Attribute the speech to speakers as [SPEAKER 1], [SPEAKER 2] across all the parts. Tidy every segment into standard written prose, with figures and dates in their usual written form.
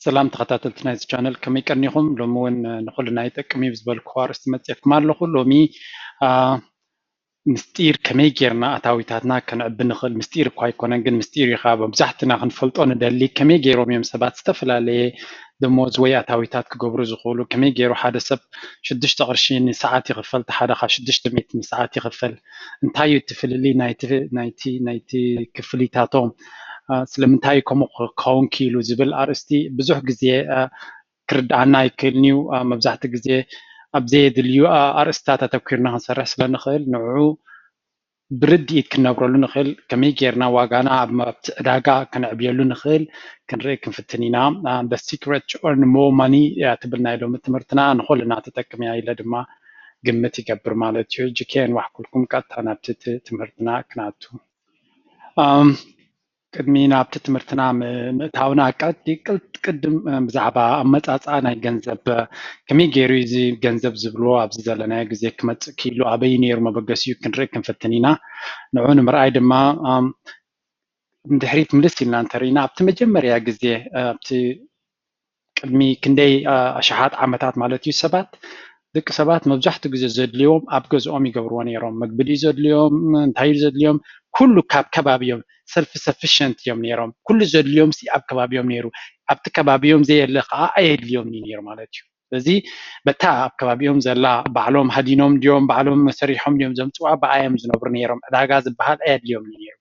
[SPEAKER 1] سلام تخطاتلت نايز channel كمي كرنيهم لومون نقول نايتك كمي بزبل كوار استمتعت كمان لخو لومي مستير كمي جيرنا أتاويتاتنا كان بنخل مستير كواي كونن مستير يخاب بزحتنا خنفلطون دالي كمي جيرو ميم سبات استفلا لي دموز ويا أتاويتات كجبرو زغولو كمي جيرو حدا سب شدش تغرشين ساعات يغفل حدا خا شدش تميت ساعات يغفل انتايو تفللي نايتي كفليتاتهم ስለምንታይ ከምኡ ክኸውን ክኢሉ ዝብል ኣርእስቲ ብዙሕ ግዜ ክርዳኣና ይክእልኒ መብዛሕትኡ ግዜ ኣብ ዘየድልዩ ኣርእስታት ኣተኪርና ክንሰርሕ ስለንኽእል ንዕኡ ብርድኢት ክነብረሉ ንኽእል ከመይ ጌርና ዋጋና ኣብቲ ዕዳጋ ከነዕብየሉ ንኽእል ክንርኢ ክንፍትን ኢና the secret to earn more money ትብል ናይ ሎሚ ትምህርትና ንኩልና ተጠቅም እያ ኢለ ድማ ግምት ይገብር ማለት እዩ ሕጂ ከንዋሕኩልኩም ቀጥታ ናብቲ ትምህርትና ክነኣቱ ቅድሚ ናብቲ ትምህርትና ምእታውና ቅድም ብዛዕባ ኣመፃፅኣ ናይ ገንዘብ ከመይ ገይሩ እዚ ገንዘብ ዝብሎ ኣብዚ ዘለናዮ ግዜ ክመፅእ ክኢሉ ኣበይ ነይሩ መበገሲኡ ክንርኢ ክንፍትን ኢና ንዑ ንምርኣይ ድማ ድሕሪት ምልስ ኢልና እንተሪእና ኣብቲ መጀመርያ ግዜ ኣብቲ ቅድሚ ክንደይ ኣሽሓት ዓመታት ማለት እዩ ሰባት ደቂ ሰባት መብዛሕትኡ ግዜ ዘድልዮም ኣብ ገዝኦም ይገብርዎ ነይሮም መግብድ እዩ ዘድልዮም እንታይ እዩ ዘድልዮም ኩሉ ካብ ከባቢዮም ሰልፍ ሰፊሽንት እዮም ነይሮም ኩሉ ዘድልዮም ኣብ ከባቢዮም ነይሩ ኣብቲ ከባቢዮም ዘየለ ከዓ ኣየድልዮም ነይሩ ማለት እዩ ስለዚ በታ ኣብ ከባቢዮም ዘላ ባዕሎም ሃዲኖም ድዮም ባዕሎም ሰሪሖም ድዮም ዘምፅዋ ብኣዮም ዝነብሩ ነይሮም ዕዳጋ ዝበሃል ኣየድልዮም ነይሩ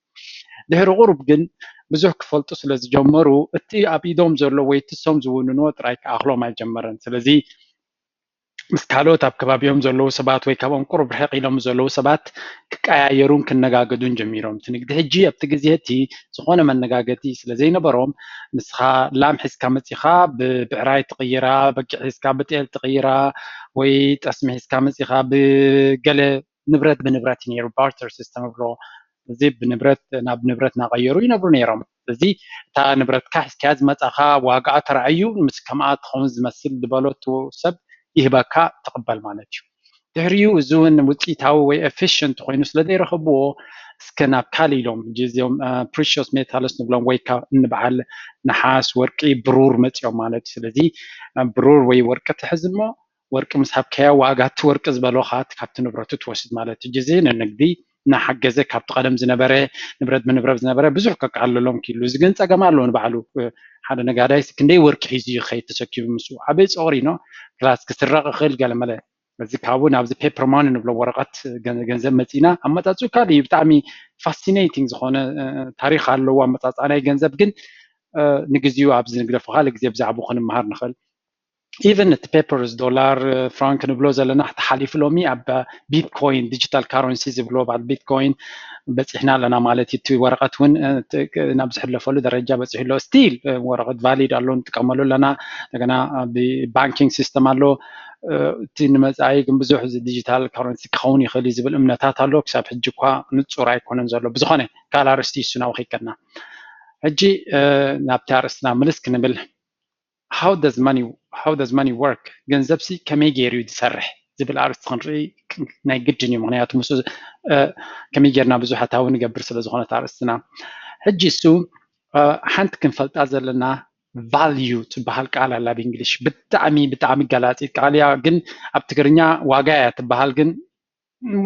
[SPEAKER 1] ድሕሪ ቁሩብ ግን ብዙሕ ክፈልጡ ስለ ዝጀመሩ እቲ ኣብ ኢዶም ዘሎ ወይ እቲ ሶም ዝውንንዎ ጥራይ ክኣኽሎም ኣይጀመረን ስለዚ ምስ ካልኦት ኣብ ከባቢዮም ዘለው ሰባት ወይ ካብኦም ቁሩብ ርሕቅ ኢሎም ዘለው ሰባት ክቀያየሩን ክነጋገዱን ጀሚሮም እቲ ንግዲ ሕጂ ኣብቲ ግዜ እቲ ዝኾነ መነጋገዲ ስለዘይነበሮም ንስኻ ላም ሒዝካ መፂኻ ብብዕራይ ትቕይራ በጊዕ ሒዝካ ብጤል ትቕይራ ወይ ጠስሚ ሒዝካ መፂኻ ብገለ ንብረት ብንብረት እዩ ነይሩ ባርተር ሲስተም ብሎ እዚ ብንብረት ናብ ንብረት እናቐየሩ ይነብሩ ነይሮም እዚ እታ ንብረትካ ሒዝካያ ዝመፃኻ ዋጋኣ ተረኣዩ ምስ ከምኣ ትኸውን ዝመስል ዝበሎቱ ሰብ ይህበካ ተቕበል ማለት እዩ ድሕሪኡ እዚ እውን ውፅኢታዊ ወይ ኤፊሽንት ኮይኑ ስለዘይረኸብዎ እስከ ናብ ካሊእ ኢሎም እዚኦም ፕሪሽስ ሜታልስ ንብሎም ወይ ካብ እንበዓል ነሓስ ወርቂ ብሩር መፂኦም ማለት እዩ ስለዚ ብሩር ወይ ወርቂ ትሕዝ እሞ ወርቂ ምስ ሃብከያ ዋጋ እቲ ወርቂ ዝበሎካ ካብቲ ንብረቱ ትወስድ ማለት እዩ ግዜ ንንግዲ እናሓገዘ ካብቲ ቀደም ዝነበረ ንብረት ብንብረት ዝነበረ ብዙሕ ከቃልሎም ክኢሉ እዚ ግን ፀገም ኣለዎ ንባዕሉ ሓደ ነጋዳይ ክንደይ ወርቂ ሒዙ ይኸይድ ተሰኪሙ ምስኡ ዓበይ ፀቕሪ ኖ ክላስ ክስረቕ ይኽእል ገለመለ እዚ ካብኡ ናብዚ ፔፐር ማኒ ንብሎ ወረቐት ገንዘብ መፂና ኣመፃፅኡ ካሊእ ብጣዕሚ ፋሲኔቲንግ ዝኾነ ታሪክ ኣለዎ ኣመፃፅኣ ናይ ገንዘብ ግን ንግዚኡ ኣብዚ ንግደፉ ካሊእ ግዜ ብዛዕባኡ ክንመሃር ንኽእል ኢቨን እቲ ፔፐርስ ዶላር ፍራንክ ንብሎ ዘለና ተሓሊፉ ሎሚ ኣብ ቢትኮይን ዲጂታል ካረንሲ ዝብሎ ባል ቢትኮይን በፂሕና ኣለና ማለት እዩ እቲ ወረቐት እውን ናብ ዝሕለፈሉ ደረጃ በፂሑ ኣሎ ስቲል ወረቐት ቫሊድ ኣሎ ንጥቀመሉ ኣለና እንደገና ብባንኪንግ ሲስተም ኣሎ እቲ ንመፃኢ ግን ብዙሕ ዲጂታል ካረንሲ ክኸውን ይኽእል ዝብል እምነታት ኣሎ ክሳብ ሕጂ እኳ ንፁር ኣይኮነን ዘሎ ብዝኾነ ካልእ ኣርእስቲ እሱና ውኺድና ሕጂ ናብቲ ኣርእስትና ምልስ ክንብል how does money work ገንዘብ ሲ ከመይ ገይሩ ዝሰርሕ ዝብል ኣርእስቲ ክንርኢ ናይ ግድን እዩ ምክንያቱ ምስ ከመይ ጌርና ብዙሕ ኣታዊ ንገብር ስለ ዝኾነት ኣርእስትና ሕጂ እሱ ሓንቲ ክንፈልጣ ዘለና ቫልዩ ትበሃል ቃል ኣላ ብእንግሊሽ ብጣዕሚ ገላፂት ቃል እያ ግን ኣብ ትግርኛ ዋጋ እያ ትበሃል ግን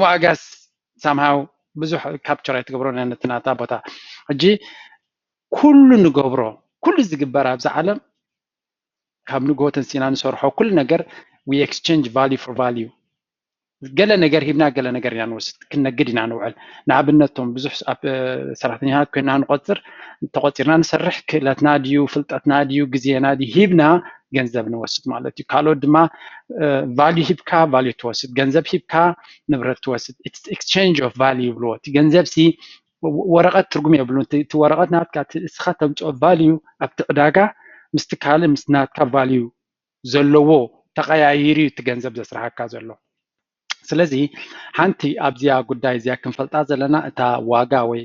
[SPEAKER 1] ዋጋስ ሳምሃው ብዙሕ ካፕቸር ኣይትገብሮ ነትናታ ቦታ ሕጂ ኩሉ ንገብሮ ኩሉ ዝግበር ኣብዚ ዓለም ካብ ንጎት እንስና ንሰርሖ ኩሉ ነገር we exchange value for value ገለ ነገር ሂብና ገለ ነገር ኢና ንወስድ ክነግድ ኢና ንውዕል ንኣብነቶም ብዙሕ ሰራሕተኛታት ኮይና ንቆፅር ተቆፂርና ንሰርሕ ክእለትና ድዩ ፍልጠትና ድዩ ግዜና ድዩ ሂብና ገንዘብ ንወስድ ማለት እዩ ካልኦት ድማ ቫልዩ ሂብካ ቫልዩ ትወስድ ገንዘብ ሂብካ ንብረት ትወስድ exchange of value ብሎ እቲ ገንዘብ ሲ ወረቐት ትርጉም የብሉ እቲ ወረቐት ናትካ እስኻ ተምፅኦ ቫልዩ ኣብቲ ዕዳጋ ምስቲ ካልእ ምስ ናትካ ቫልዩ ዘለዎ ተቐያይሪ እቲ ገንዘብ ዘስራሐካ ዘሎ ስለዚ ሓንቲ ኣብዚያ ጉዳይ እዚኣ ክንፈልጣ ዘለና እታ ዋጋ ወይ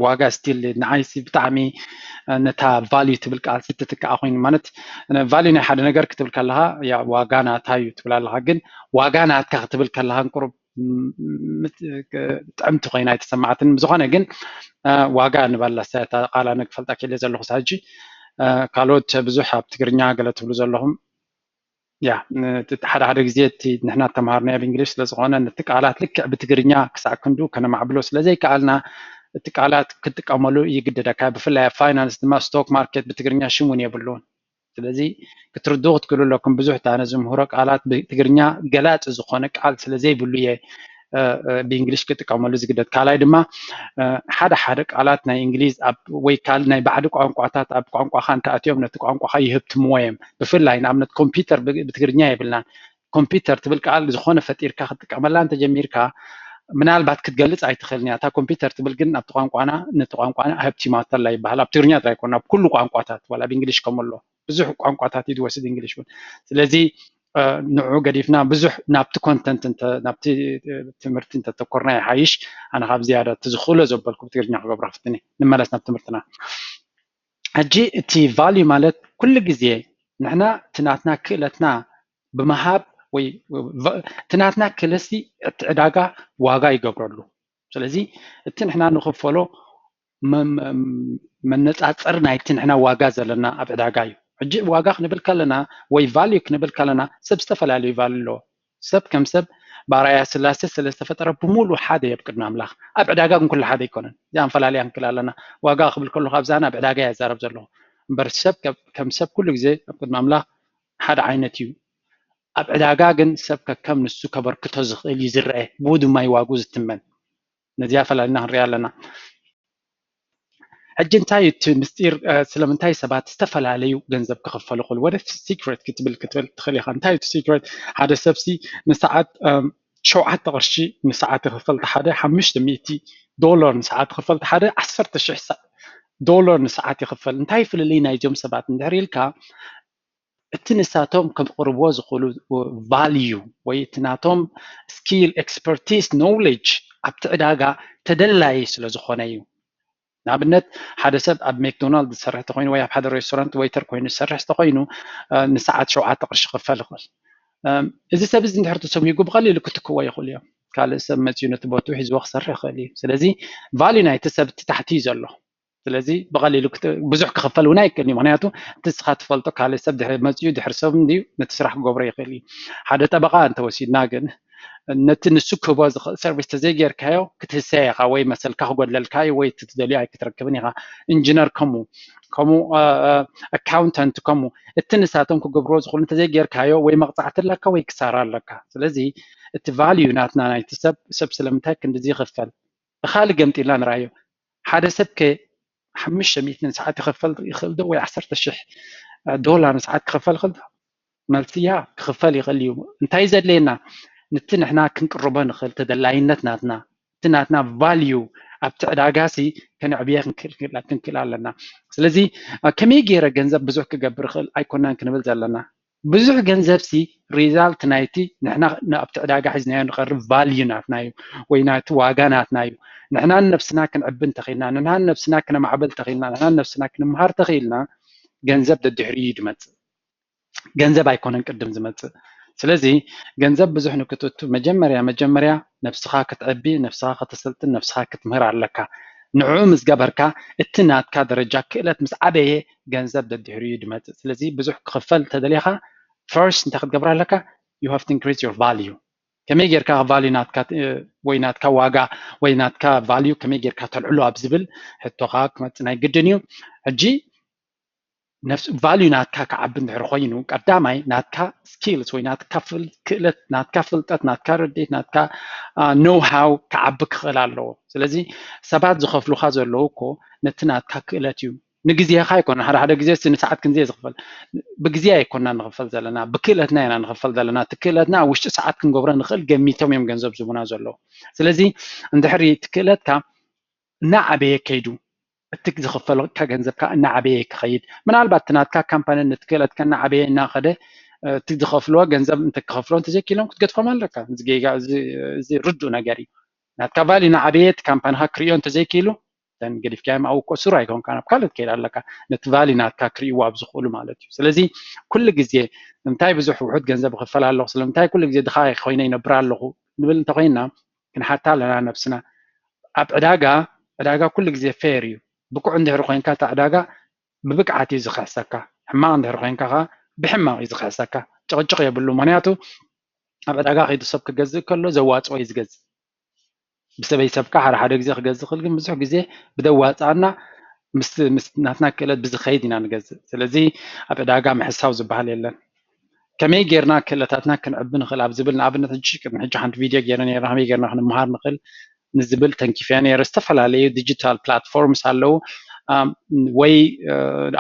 [SPEAKER 1] ዋጋ ስቲል ንዓይሲ ብጣዕሚ ነታ ቫልዩ ትብል ቃል ስትትክዓ ኮይኑ ማለት ቫልዩ ናይ ሓደ ነገር ክትብል ከለካ ያ ዋጋ ናታ እዩ ትብል ኣለካ ግን ዋጋ ናትካ ክትብል ከለካ ቁሩብ ጥዕምቲ ኮይና ኣይተሰማዓትን ብዝኾነ ግን ዋጋ ንበላ ቃላ ነክፈልጣ ክእለ ዘለኹ ሳጂ ካልኦት ብዙሕ ኣብ ትግርኛ ገለ ትብሉ ዘለኹም ያ ሓደ ግዜ እቲ ንሕና ተምሃርናዮ ብእንግሊሽ ስለ ዝኾነ ነቲ ቃላት ልክዕ ብትግርኛ ክሳዕ ክንዱ ከነማዕብሎ ስለዘይከኣልና እቲ ቃላት ክትጥቀመሉ ይግደደካ ብፍላይ ኣብ ፋይናንስ ድማ ስቶክ ማርኬት ብትግርኛ ሽም እውን የብሉን ስለዚ ክትርድኡ ክትክእሉ ኣለኩም ብዙሕ እታ ነዝምህሮ ቃላት ብትግርኛ ገላፂ ዝኾነ ቃል ስለዘይብሉ እየ ብእንግሊሽ ክጥቀመሉ ዝግደድ ካልኣይ ድማ ሓደ ቃላት ናይ እንግሊዝ ወይ ካል ናይ ባዕዲ ቋንቋታት ኣብ ቋንቋኻ እንተኣትዮም ነቲ ቋንቋኻ ይህብትምዎ እዮም ብፍላይ ንኣብነት ኮምፒተር ብትግርኛ የብልናን ኮምፒተር ትብል ቃል ዝኾነ ፈጢርካ ክትጥቀመላ እንተጀሚርካ ምናልባት ክትገልፅ ኣይትኽእልን እያ እታ ኮምፒተር ትብል ግን ኣብቲ ቋንቋና ነቲ ቋንቋና ሃብቲማተላ ይበሃል ኣብ ትግርኛ ጥራይ ኮነ ኣብ ኩሉ ቋንቋታት ዋላ ብእንግሊሽ ከምሎ ብዙሕ ቋንቋታት እዩ ዝወስድ እንግሊሽ እውን ስለዚ ንዑ ገዲፍና ብዙሕ ናብቲ ኮንተንት ናብቲ ትምህርቲ እንተተኮርና ይሓይሽ ኣነ ካብ ዝያዳ እቲ ዝኽእሎ ዘበልኩ ብትግርኛ ክገብሮ ክፍትኒ ንመለስ ናብ ትምህርትና ሕጂ እቲ ቫልዩ ማለት ኩሉ ግዜ ንሕና እቲ ናትና ክእለትና ብምሃብ ወይ እቲ ናትና ክእለሲ እቲ ዕዳጋ ዋጋ ይገብረሉ ስለዚ እቲ ንሕና ንኽፈሎ መነፃፀር ናይቲ ንሕና ዋጋ ዘለና ኣብ ዕዳጋ እዩ ሕጂ ዋጋ ክንብል ከለና ወይ ቫልዩ ክንብል ከለና ሰብ ዝተፈላለዩ ቫልዩ ኣለዎ ሰብ ከም ሰብ ባርኣያ ስላሴ ስለ ዝተፈጠረ ብሙሉእ ሓደ እዩ ኣብ ቅድሚ ኣምላኽ ኣብ ዕዳጋ ግን ኩሉ ሓደ ኣይኮነን እዚኣ ንፈላለያ ክንክእል ኣለና ዋጋ ክብል ከለኹ ኣብዛና ኣብ ዕዳጋ እያ ዛረብ ዘለኹ እምበር ሰብ ከም ሰብ ኩሉ ግዜ ኣብ ቅድሚ ኣምላኽ ሓደ ዓይነት እዩ ኣብ ዕዳጋ ግን ሰብ ከከም ንሱ ከበርክቶ ዝኽእል እዩ ዝርአ ብኡ ድማ ይዋጉ ዝትመን ነዚኣ ፈላሊና ክንሪኣ ኣለና ሕጂ እንታይ እቲ ምስጢር ስለምንታይ ሰባት ዝተፈላለዩ ገንዘብ ክኽፈሉ ይኽእሉ ወደ ሲክሬት ክትብል ትኽእል ኢኻ እንታይ እቲ ሲክሬት ሓደ ሰብሲ ንሰዓት 7 ቅርሺ ንሰዓት ይኽፈል ሓደ $500 ንሰዓት ይኽፈል ሓደ $10,000 ንሰዓት ይኽፈል እንታይ ፍልልይ ናይዞም ሰባት እንድሕር ኢልካ እቲ ንሳቶም ከቅርብዎ ዝኽእሉ ቫልዩ ወይ እቲ ናቶም ስኪል ኤክስፐርቲስ ኖውሌጅ ኣብቲ ዕዳጋ ተደላይ ስለ ዝኾነ እዩ ንኣብነት ሓደ ሰብ ኣብ ሜክዶናልድ ዝሰርሕ ተኮይኑ ወይ ኣብ ሓደ ሬስቶራንት ዌይተር ኮይኑ ዝሰርሕ ተኮይኑ ንሰዓት 7 ቅርሺ ክፈል ይኽእል እዚ ሰብ እዚ እንድሕር ተሰሚጉ ብቐሊሉ ክትክዎ ይኽእል እዮም ካልእ ሰብ መፅኡ ነቲ ቦትኡ ሒዝዎ ክሰርሕ ይኽእል እዩ ስለዚ ቫልዩ ናይቲ ሰብ እቲ ታሕቲ እዩ ዘሎ ስለዚ ብቐሊሉ ብዙሕ ክኽፈል እውን ኣይክእልን እዩ ምክንያቱ እቲ ንስኻ ትፈልጦ ካልእ ሰብ መፅኡ ድሕሪ ሰብ ድዩ ነቲ ስራሕ ክገብሮ ይኽእል እዩ ሓደ ጠበቃ እንተወሲድና ግን ነቲ ንሱ ክህቦ ዝኽእል ሰርቪስ ተዘይጌርካዮ ክትህሰያ ኢኻ ወይ መሰልካ ክጎድለልካዮ ወይ እትደልዮ ኣይክትረክብን ኢኻ ኢንጂነር ከምኡ ኣካውንታንት ከምኡ እቲ ንሳቶም ክገብርዎ ዝኽእሉ እንተዘይጌርካዮ ወይ መቕፃዕቲ ኣለካ ወይ ክሳራ ኣለካ ስለዚ እቲ ቫልዩ ናትና ናይቲ ሰብ ስለምንታይ ክንዲዚ ይኽፈል ብካልእ ገምጢልና ንርኣዮ ሓደ ሰብ $500 ንሰዓት ይኽፈል ይኽእል ዶ ወይ $10,000 ንሰዓት ክኽፈል ይኽእል ዶ መልሲ ያ ክኽፈል ይኽእል እዩ እንታይ ዘድልየና ነቲ ንሕና ክንቅርቦ ንኽእል ተደላይነት ናትና እቲ ናትና ቫልዩ ኣብቲ ዕዳጋሲ ከነዕብየ ክንክእል ኣለና ስለዚ ከመይ ገይረ ገንዘብ ብዙሕ ክገብር ይኽእል ኣይኮናን ክንብል ዘለና ብዙሕ ገንዘብሲ ሪዛልት ናይቲ ንሕና ኣብቲ ዕዳጋ ሒዝናዮ ንቐርብ ቫልዩ ናትና እዩ ወይ ናይቲ ዋጋ ናትና እዩ ንሕና ነብስና ክንዕቢ እንተኽኢልና ንሕና ነብስና ክነማዕበል እንተኽኢልና ንሕና ነብስና ክንምሃር ተኽኢልና ገንዘብ ደድሕሪኡ ድመፅእ ገንዘብ ኣይኮነን ቅድም ዝመፅእ ስለዚ ገንዘብ ብዙሕ ንክትእቱ መጀመርያ ነብስኻ ክትዕቢ ነብስኻ ክትስልጥን ነብስኻ ክትምህር ኣለካ ንዕኡ ምስ ገበርካ እቲ ናትካ ደረጃ ክእለት ምስ ዓበየ ገንዘብ ደድሕሪኡ ድመፅእ ስለዚ ብዙሕ ክኽፈል ተደልየኻ ፈርስት እንታይ ክትገብር ኣለካ you have to increase your value ከመይ ጌርካ ቫልዩ ናትካ ወይ ናትካ ዋጋ ወይ ናትካ ቫልዩ ከመይ ጌርካ ተልዕሎ ኣብ ዝብል ሕቶኻ ክመፅእ ናይ ግድን እዩ ሕጂ ነፍስ ቫልዩ ናትካ ክዓቢ እንድሕር ኮይኑ ቀዳማይ ናትካ ስኪልስ ወይ ናትካ ክእለት ናትካ ፍልጠት ናትካ ርድኢት ናትካ ኖው ሃው ክዓቢ ክኽእል ኣለዎ ስለዚ ሰባት ዝኸፍሉካ ዘለዉ እኮ ነቲ ናትካ ክእለት እዩ ንግዜኻ ኣይኮነ ሓደ ግዜ ንሰዓት ክንዜ ዝኽፈል ብግዜ ኣይኮንና ንኽፈል ዘለና ብክእለትና ኢና ንኽፈል ዘለና እቲ ክእለትና ኣብ ውሽጢ ሰዓት ክንገብሮ ንኽእል ገሚቶም እዮም ገንዘብ ዝቡና ዘለዉ ስለዚ እንድሕሪ እቲ ክእለትካ እናዓበየ ከይዱ እቲ ዝኽፈለካ ገንዘብካ እናዓበየ ክኸይድ ምናልባት ናትካ ካምፓኒ ነቲ ክእለትካ እናዓበየ እናኸደ እቲ ዝኸፍልዎ ገንዘብ እንተክኸፍሎ እንተዘይኪሎም ክትገድፎም ኣለካ እዚ ርዱእ ነገር እዩ ናትካ ቫልዩ እናዓበየ እቲ ካምፓኒካ ክርዮ እንተዘይኪሉ ገዲፍካዮም ኣብኡ ኮሱር ኣይኮንካ ናብ ካልኦት ከይድ ኣለካ ነቲ ቫልዩ ናትካ ክርእይዎ ኣብ ዝኽእሉ ማለት እዩ ስለዚ ኩሉ ግዜ ንምንታይ ብዙሕ ውሑድ ገንዘብ ክኽፈል ኣለኹ ስለምንታይ ኩሉ ግዜ ድኻ ኮይነ ይነብር ኣለኹ ንብል እንተኮይንና ክንሓታ ኣለና ነብስና ኣብ ዕዳጋ ኩሉ ግዜ ፌር እዩ ብኩዕ እንድሕር ኮንካ እቲ ዕዳጋ ببقعت يزخسكا حماق ندهر خوينكا بحماق يزخسكا ጭቅጭቅ የብሉ ምክንያቱ ኣብ ዕዳጋ ከይዱ ሰብ ክገዝእ ከሎ ዘዋፅኦ እዩ ዝገዝእ ብሰበይ ሰብካ ሓደ ግዜ ክገዝእ ክእል ግን ብዙሕ ግዜ ብደዋፃና ምስ ናትና ክእለት ብዝኸይድ ኢና ንገዝእ ስለዚ ኣብ ዕዳጋ ምሕሳብ ዝበሃል የለን ከመይ ጌርና ክእለታትና ክንዕቢ ንኽእል ኣብ ዝብል ንኣብነት ቅድሚ ሕጂ ሓንቲ ቪድዮ ገይረ ነረ ከመይ ጌርና ክንመሃር ንኽእል ንዝብል ተንኪፍያ ነረ ዝተፈላለዩ ዲጂታል ፕላትፎርምስ ኣለው ወይ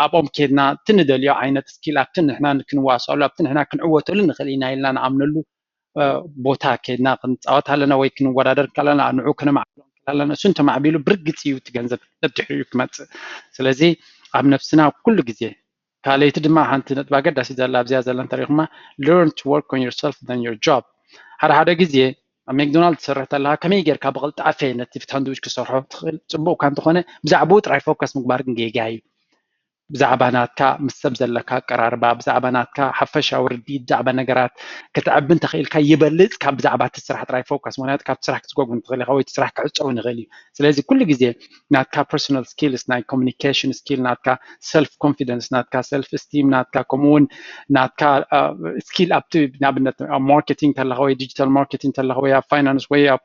[SPEAKER 1] ኣብኦም ኬድና እቲ ንደልዮ ዓይነት ስኪል ኣብቲ ንሕና ክንዋስሉ ኣብቲ ንሕና ክንዕወተሉ ንኽእል ኢና ኢልና ንኣምነሉ ቦታ ኬድና ክንፃወት ኣለና ወይ ክንወዳደር ከለና ንዑ ክነማዕብሎ ከለና እሱ እንተማዕቢሉ ብርግፅ እዩ እቲ ገንዘብ ነድሕሪኡ ክመፅእ ስለዚ ኣብ ነፍስና ኩሉ ግዜ ካልይቲ ድማ ሓንቲ ነጥብ ኣገዳሲት ዘላ ኣብዚኣ ዘላ እንተሪኢኹማ learn to work on yourself than your job ሓደ ግዜ ኣብ ሜክዶናልድ ትሰርሕ ከለካ ከመይ ጌርካ ብቅልጣፈ ነቲ ሳንድዊች ክሰርሖ ትኽእል ፅቡቅ እኳ እንተኾነ ብዛዕባኡ ጥራይ ፎከስ ምግባር ግን ጌጋ እዩ ብዛዕባ ናትካ ምስ ሰብ ዘለካ ኣቀራርባ ብዛዕባ ናትካ ሓፈሻዊ ርዲኢት ብዛዕባ ነገራት ክትዕቢ እንተኽኢልካ ይበልፅ ካብ ብዛዕባ እቲ ስራሕ ጥራይ ፎከስ ምክንያቱ ካብቲ ስራሕ ክትጎግም ትኽእል ኢኻ ወይ እቲ ስራሕ ክዕፀውን ይኽእል እዩ ስለዚ ኩሉ ግዜ ናትካ ፐርሶናል ስኪልስ ናይ ኮሚኒኬሽን ስኪል ናትካ ሰልፍ ኮንፊደንስ ናትካ ሰልፍ እስቲም ናትካ ከምኡውን ናትካ ስኪል ኣብቲ ንኣብነት ማርኬቲንግ ተለኻ ወይ ዲጂታል ማርኬቲንግ ተለኻ ወይ ኣብ ፋይናንስ ወይ ኣብ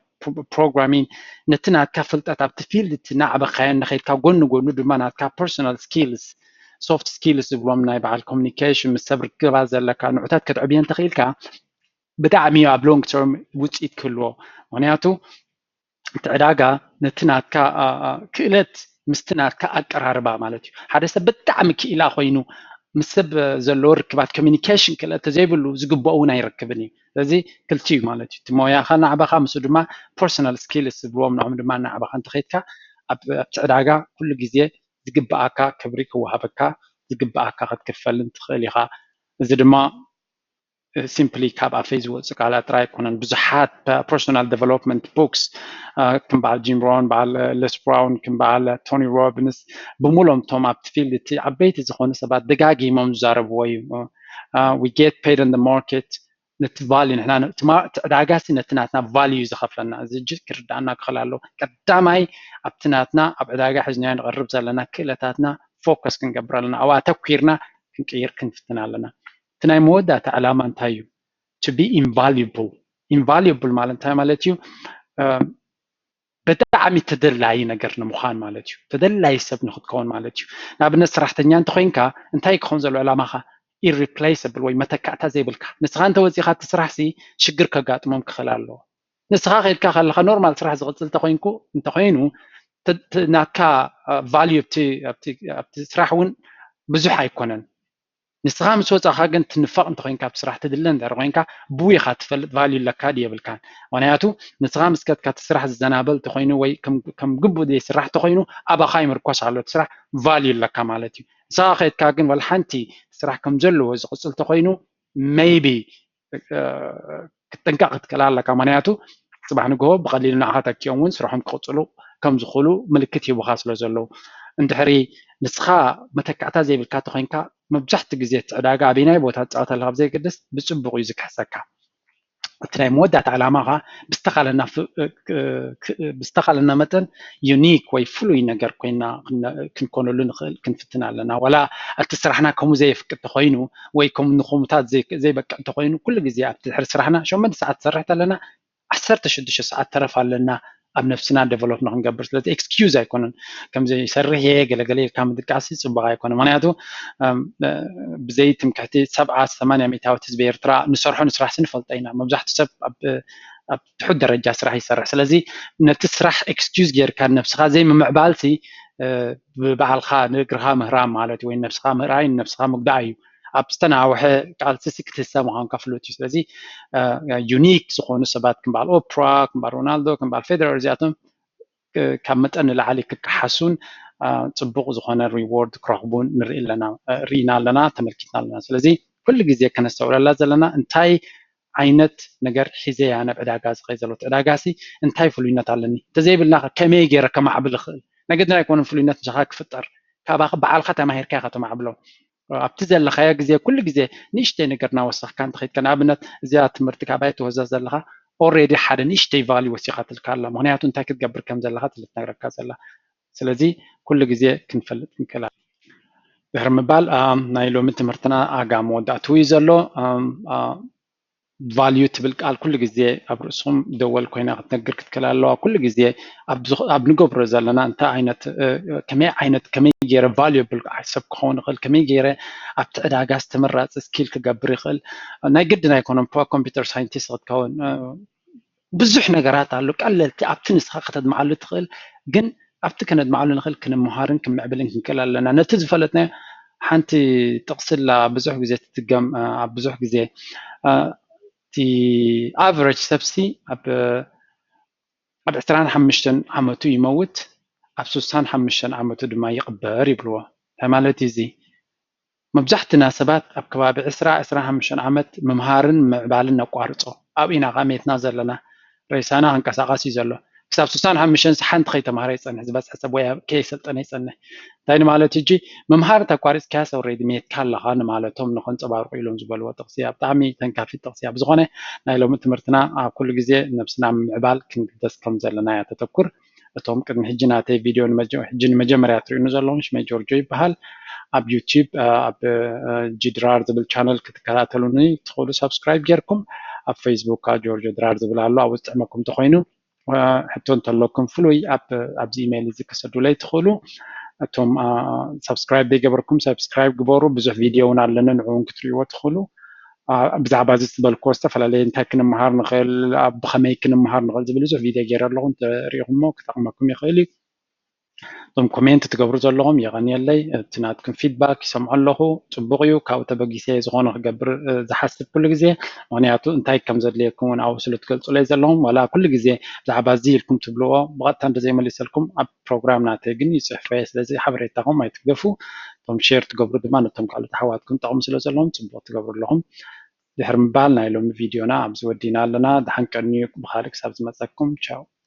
[SPEAKER 1] ፕሮግራሚንግ ነቲ ናትካ ፍልጠት ኣብቲ ፊልድ እቲ ናዕበኻዮ ንኸይድካ ጎኑ ጎኑ ድማ ናትካ ፐርሶናል ስኪልስ ሶፍት ስኪልስ ዝብሎም ናይ በዓል ኮሚኒኬሽን ምስ ሰብ ርክባት ዘለካ ንዑታት ክትዕብየን ተኽኢልካ ብጣዕሚ ኣብ ሎንግ ተርም ውፅኢት ክህልዎ ምክንያቱ እቲ ዕዳጋ ነቲ ናትካ ክእለት ምስቲ ናትካ ኣቀራርባ ማለት እዩ ሓደ ሰብ ብጣዕሚ ክኢላ ኮይኑ ምስ ሰብ ዘለዎ ርክባት ኮሚኒኬሽን ክእለት ተዘይብሉ ዝግብኦ እውን ኣይረክብን እዩ ስለዚ ክልቲኡ ማለት እዩ እቲ ሞያኻ ናዕበኻ ምስ ድማ ፐርሶናል ስኪልስ ዝብሎም ንዖም ድማ ናዕበኻ እንተኸይድካ ኣብቲ ዕዳጋ ኩሉ ግዜ ዝግብኣካ ክብሪ ክወሃበካ ዝግብኣካ ክትክፈልን ትኽእል ኢኻ እዚ ድማ ሲምፕሊ ካብ ኣፈይ ዝወፅእ ቃላት ጥራይ ኣይኮነን ብዙሓት ፐርሶናል ዴቨሎፕመንት ቡክስ ከም በዓል ጂም ሮን በዓል ሌስ ብራውን ከም በዓል ቶኒ ሮቢንስ ብምሎም እቶም ኣብቲ ፊልድ እቲ ዓበይቲ ዝኾኑ ሰባት ደጋጊሞም ዝዛረብዎ እዩ we get paid in the market ነቲ ቫልዩ ንሕና እቲ ዕዳጋሲ ነቲ ናትና ቫልዩ ዝኸፍለና እዚ እጅ ክርዳእና ክኽእል ኣለዎ ቀዳማይ ኣብቲ ናትና ኣብ ዕዳጋ ሒዝናዮ ንቐርብ ዘለና ክእለታትና ፎከስ ክንገብር ኣለና ኣብኣ ተኲርና ክንቅይር ክንፍትን ኣለና እቲ ናይ መወዳእታ ዕላማ እንታይ እዩ to be invaluable ማለት እንታይ ማለት እዩ ብጣዕሚ ተደላዪ ነገር ንምዃን ማለት እዩ ተደላዪ ሰብ ንኽትከውን ማለት እዩ ንኣብነት ሰራሕተኛ እንተኮይንካ እንታይ ክኸውን ዘሎ ዕላማኻ irreplaceable ወይ መተካእታ ዘይብልካ ንስኻ እንተወፂኻ እቲ ስራሕሲ ሽግር ከጋጥሞም ክኽእል ኣለዎ ንስኻ ከይድካ ከለኻ ኖርማል ስራሕ ዝቕፅል እንተኮይኑ ናትካ ቫልዩ ኣብቲ ስራሕ እውን ብዙሕ ኣይኮነን ንስኻ ምስ ወፃኻ ግን ትንፋቕ እንተኮይንካ ኣብቲ ስራሕ ትድለ እንድሕር ኮይንካ ብኡ ኢኻ ትፈልጥ ቫልዩ ለካ ድዩ የብልካን ምክንያቱ ንስኻ ምስ ከድካ እቲ ስራሕ ዝዘናበል እንተኮይኑ ወይ ከም ግቡእ ዘይስራሕ እንተኮይኑ ኣባኻ ይምርኮስ ኣሎ እቲ ስራሕ ቫልዩ ለካ ማለት እዩ ንስኻ ከይድካ ግን ወላ ሓንቲ ስራሕ ከም ዘለዎ ዝቕፅል እንተኮይኑ ሜይቢ ክትጥንቀቕ ክትክእል ኣለካ ምክንያቱ ፅባሕ ንግሆ ብቐሊሉ ንዓኻ ተኪኦም እውን ስርሖም ክቕፅሉ ከም ዝኽእሉ ምልክት ሂቡኻ ስለ ዘለዉ እንድሕሪ ንስኻ መተካእታ ዘይብልካ እንተኮይንካ መብዛሕትኡ ግዜ እቲ ዕዳጋ ኣበየናይ ቦታ ትፃወት ኣለካ ብዘይገድስ ብፅቡቅ እዩ ዝክሕሰካ እቲ ናይ መወዳእታ ዕላማኻ ብዝተኻለና መጠን ዩኒክ ወይ ፍሉይ ነገር ኮይና ክንኮነሉ ንኽእል ክንፍትን ኣለና ወላ እቲ ስራሕና ከምኡ ዘይፍቅድ እንተኮይኑ ወይ ከምኡ ንኹምታት ዘይበቅዕ እንተኮይኑ ኩሉ ግዜ ኣብቲ ድሕሪ ስራሕና 8 ሰዓት ትሰርሕ ኣለና 16 ሰዓት ተረፍ ኣለና ኣብ ነፍስና ዴቨሎፕ ንክንገብር ስለዚ ኤክስኪዩዝ ኣይኮነን ከምዚ ይሰርሕ እየ ገለገለ ኢልካ ምድቃሲ ፅቡቅ ኣይኮነን ምክንያቱ ብዘይ ትምክሕቲ 70-80 ሚእታዊት ህዝቢ ኤርትራ ንሰርሖ ንስራሕ ስንፈልጦ ኢና መብዛሕትኡ ሰብ ኣብ ትሑት ደረጃ ስራሕ ይሰርሕ ስለዚ ነቲ ስራሕ ኤክስኪዩዝ ጌርካ ነፍስኻ ዘይምምዕባልሲ ብባዕልካ ንእግርኻ ምህራም ማለት እዩ ወይ ነፍስኻ ምርኣይ ነፍስኻ ምግዳእ እዩ ኣብ ዝተናውሐ ቃልሲ ክትህሰብ ምዃንካ ፍሉጥ እዩ ስለዚ ዩኒክ ዝኾኑ ሰባት ከም በዓል ኦፕራ ከም በዓል ሮናልዶ ከም በዓል ፌደረር እዚኣቶም ካብ መጠን ንላዕሊ ክከሓሱን ፅቡቅ ዝኾነ ሪዎርድ ክረኽቡን ርኢና ኣለና ተመልኪትና ኣለና ስለዚ ኩሉ ግዜ ከነስተውለላ ዘለና እንታይ ዓይነት ነገር ሒዘ እያ ናብ ዕዳጋ ዝኸይድ ዘሎ ዕዳጋሲ እንታይ ፍሉይነት ኣለኒ እንተዘይብልና ከመይ ገይረ ከማዕብል ይኽእል ነገድና ኣይኮነን ፍሉይነት ንስኻ ክፍጠር ካባኻ በዓልካ ተማሂርካ ኢኻ ተማዕብሎ ኣብቲ ዘለኻዮ ግዜ ኩሉ ግዜ ንእሽተይ ነገር እናወሰኽካ እንተኸይድካ ንኣብነት እዚኣ ትምህርቲ ካባይ ትወዘዝ ዘለካ ኦልሬዲ ሓደ ንእሽተይ ቫልዩ ወሲኻ ትልካ ኣላ ምክንያቱ እንታይ ክትገብር ከም ዘለካ ትልትነግረካ ዘላ ስለዚ ኩሉ ግዜ ክንፈልጥ ንክእል ድሕሪ ምባል ናይ ሎሚ ትምህርትና ኣጋሞ ወዳእትው እዩ ዘሎ ቫልዩ ትብል ቃል ኩሉ ግዜ ኣብ ርእስኩም ደወል ኮይና ክትነግር ክትክእል ኣለዋ ኩሉ ግዜ ኣብ ንገብሮ ዘለና እንታይ ዓይነት ከመይ ገይረ ቫልዩብል ሰብ ክኸውን ይኽእል ከመይ ገይረ ኣብቲ ዕዳጋ ዝተመራፂ ስኪል ክገብር ይኽእል ናይ ግድን ኣይኮነም ኮምፒተር ሳይንቲስት ክትከውን ብዙሕ ነገራት ኣሎ ቀለልቲ ኣብቲ ንስኻ ከተድመዓሉ ትኽእል ግን ኣብቲ ከነድመዓሉ ንኽእል ክንመሃርን ክንምዕብልን ክንክእል ኣለና ነቲ ዝፈለጥናዮ ሓንቲ ጥቕስላ ብዙሕ ግዜ ትትገም ኣብ ብዙሕ ግዜ እቲ ኣቨሬጅ ሰብሲ ኣብ 25 ዓመቱ ይመውት ኣብ 65 ዓመቱ ድማ ይቕበር ይብልዎ እንታይ ማለት እዩ እዚ መብዛሕትና ሰባት ኣብ ከባቢ 20-25 ዓመት ምምሃርን ምዕባልን ነቋርፆ ኣብ ኢና ቐሜትና ዘለና ሬሳና ክንቀሳቐስ እዩ ዘሎ ክሳብ 65 ሓንቲ ከይተምሃረ ይፀንሕ ዝበፅሐ ሰብ ወይ ከይሰልጠነ ይፀንሕ እንታይ ማለት እዩ ምምሃር ተቋሪፅካያስ ኦልሬዲ ሜትካ ኣለኻ ንማለቶም ንከንፀባርቁ ኢሎም ዝበልዎ ጥቕሲ እያ ብጣዕሚ ተንካፊት ጥቕሲ እያ ብዝኾነ ናይ ሎሚ ትምህርትና ኣብ ኩሉ ግዜ ነብስና ምዕባል ክንግደስ ከም ዘለና እያ ተተኩር እቶም ቅድሚ ሕጂ ናተይ ቪድዮ ሕጂ ንመጀመርያ ትሪእኑ ዘለኹም ሽመይ ጆርጆ ይበሃል ኣብ ዩቲዩብ ኣብ ጂድራር ዝብል ቻነል ክትከታተሉኒ ትኽእሉ ሰብስክራይብ ጌርኩም ኣብ ፌስቡክ ጆርጆ ድራር ዝብል ኣሎ ኣብኡ ዝጥዕመኩም እንተኮይኑ ሕቶ እንተለኩም ፍሉይ ኣብዚ ኢሜይል እዚ ክሰዱለይ ትኽእሉ እቶም ሰብስክራይብ ዘይገበርኩም ሰብስክራይብ ግበሩ ብዙሕ ቪድዮ እውን ኣለኒ ንዕኡን ክትሪእዎ ትኽእሉ ብዛዕባ እዚ ዝበልክዎ ዝተፈላለየ እንታይ ክንመሃር ንኽእል ብኸመይ ክንመሃር ንኽእል ዝብል ብዙሕ ቪድዮ ገይረ ኣለኹ እንተሪኢኹሞ ክጠቕመኩም ይኽእል እዩ እቶም ኮሜንት ትገብሩ ዘለኹም የቐኒየለይ እቲ ናትኩም ፊድባክ ይሰምዖ ኣለኹ ፅቡቕ እዩ ካብኡ ተበጊሰ ዝኾነ ክገብር ዝሓስብ ኩሉ ግዜ ምክንያቱ እንታይ ከም ዘድልየኩም እውን ኣብኡ ስለ ትገልፁለይ ዘለኹም ዋላ ኩሉ ግዜ ብዛዕባ እዚ ኢልኩም ትብልዎ ብቐጥታ እንተዘይመሊሰልኩም ኣብ ፕሮግራም ናተይ ግን ይፅሕፈ ስለዚ ሓበሬታኹም ኣይትገፉ እቶም ሼር ትገብሩ ድማ ነቶም ካልኦት ኣሕዋትኩም ጥቕሚ ስለ ዘለዎም ፅቡቕ ትገብሩ ኣለኹም ድሕሪ ምባል ናይ ሎሚ ቪድዮና ኣብዚ ወዲና ኣለና ድሓን ቀኒዩ ብካልእ ክሳብ ዝመፀኩም ቻው